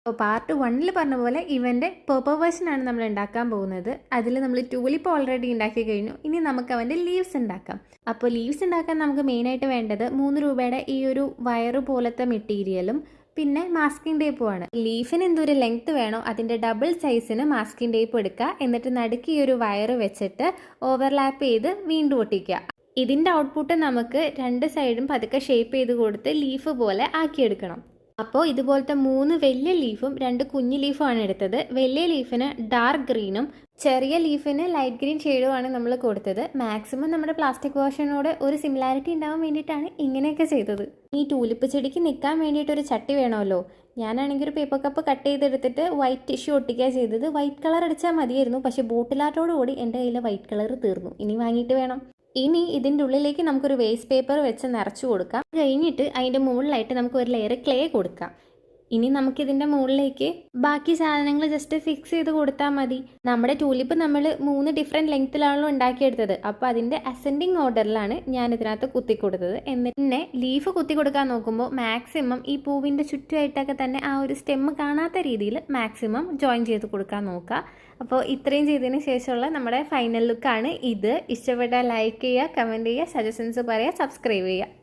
അപ്പോൾ പാർട്ട് 1 പറഞ്ഞ പോലെ ഇവൻ്റെ പേപ്പർ വേർഷനാണ് നമ്മൾ ഉണ്ടാക്കാൻ പോകുന്നത്. അതിൽ നമ്മൾ ട്യൂലിപ്പ് ഓൾറെഡി ഉണ്ടാക്കി കഴിഞ്ഞു. ഇനി നമുക്ക് അവൻ്റെ ലീവ്സ് ഉണ്ടാക്കാം. അപ്പോൾ ലീവ്സ് ഉണ്ടാക്കാൻ നമുക്ക് മെയിനായിട്ട് വേണ്ടത് 3 രൂപയുടെ ഈ ഒരു വയറ് പോലത്തെ മെറ്റീരിയലും പിന്നെ മാസ്കിംഗ് ടേപ്പുമാണ്. ലീഫിന് എന്തൊരു ലെങ്ത് വേണോ അതിൻ്റെ ഡബിൾ സൈസിന് മാസ്കിംഗ് ടേപ്പ് എടുക്കുക. എന്നിട്ട് നടുക്ക് ഈ ഒരു വയറ് വെച്ചിട്ട് ഓവർലാപ്പ് ചെയ്ത് വീണ്ടും ഒട്ടിക്കുക. ഇതിൻ്റെ ഔട്ട്പുട്ട് നമുക്ക് 2 സൈഡും പതുക്കെ ഷേപ്പ് ചെയ്ത് കൊടുത്ത് ലീഫ് പോലെ ആക്കിയെടുക്കണം. അപ്പോൾ ഇതുപോലത്തെ 3 വലിയ ലീഫും 2 കുഞ്ഞു ലീഫുമാണ് എടുത്തത്. വലിയ ലീഫിന് ഡാർക്ക് ഗ്രീനും ചെറിയ ലീഫിന് ലൈറ്റ് ഗ്രീൻ ഷെയ്ഡുമാണ് നമ്മൾ കൊടുത്തത്. മാക്സിമം നമ്മുടെ പ്ലാസ്റ്റിക് വേർഷനോട് ഒരു സിമിലാരിറ്റി ഉണ്ടാവാൻ വേണ്ടിയിട്ടാണ് ഇങ്ങനെയൊക്കെ ചെയ്തത്. ഈ ടൂലിപ്പ് ചെടിക്ക് നിൽക്കാൻ വേണ്ടിയിട്ട് ഒരു ചട്ടി വേണമല്ലോ. ഞാനാണെങ്കിൽ ഒരു പേപ്പർ കപ്പ് കട്ട് ചെയ്തെടുത്തിട്ട് വൈറ്റ് ടിഷ്യൂ ഒട്ടിക്കുക ചെയ്തത്. വൈറ്റ് കളർ അടിച്ചാൽ മതിയായിരുന്നു, പക്ഷേ ബോട്ടിലാട്ടോടുകൂടി എൻ്റെ കയ്യിൽ വൈറ്റ് കളർ തീർന്നു. ഇനി വാങ്ങിയിട്ട് വേണം. ഇനി ഇതിൻ്റെ ഉള്ളിലേക്ക് നമുക്കൊരു വേസ്റ്റ് പേപ്പർ വെച്ച് നിറച്ചു കൊടുക്കാം. കഴിഞ്ഞിട്ട് അതിൻ്റെ മുകളിലായിട്ട് നമുക്ക് ഒരു ലെയർ ക്ലേ കൊടുക്കാം. ഇനി നമുക്കിതിൻ്റെ മുകളിലേക്ക് ബാക്കി സാധനങ്ങൾ ജസ്റ്റ് ഫിക്സ് ചെയ്ത് കൊടുത്താൽ മതി. നമ്മുടെ ടൂലിപ്പ് നമ്മൾ 3 ഡിഫറെൻറ്റ് ലെങ്ത്തിലാണല്ലോ ഉണ്ടാക്കിയെടുത്തത്. അപ്പോൾ അതിൻ്റെ അസെൻഡിങ് ഓർഡറിലാണ് ഞാൻ ഇതിനകത്ത് കുത്തി കൊടുത്തത്. എന്നിട്ട് ലീഫ് കുത്തി കൊടുക്കാൻ നോക്കുമ്പോൾ മാക്സിമം ഈ പൂവിൻ്റെ ചുറ്റുമായിട്ടൊക്കെ തന്നെ ആ ഒരു സ്റ്റെമ്മ് കാണാത്ത രീതിയിൽ മാക്സിമം ജോയിൻ ചെയ്ത് കൊടുക്കാൻ നോക്കുക. അപ്പോൾ ഇത്രയും ചെയ്തതിന് ശേഷമുള്ള നമ്മുടെ ഫൈനൽ ലുക്കാണ് ഇത്. ഇഷ്ടപ്പെട്ടാൽ ലൈക്ക് ചെയ്യുക, കമൻറ്റ് ചെയ്യുക, സജഷൻസ് പറയുക, സബ്സ്ക്രൈബ് ചെയ്യുക.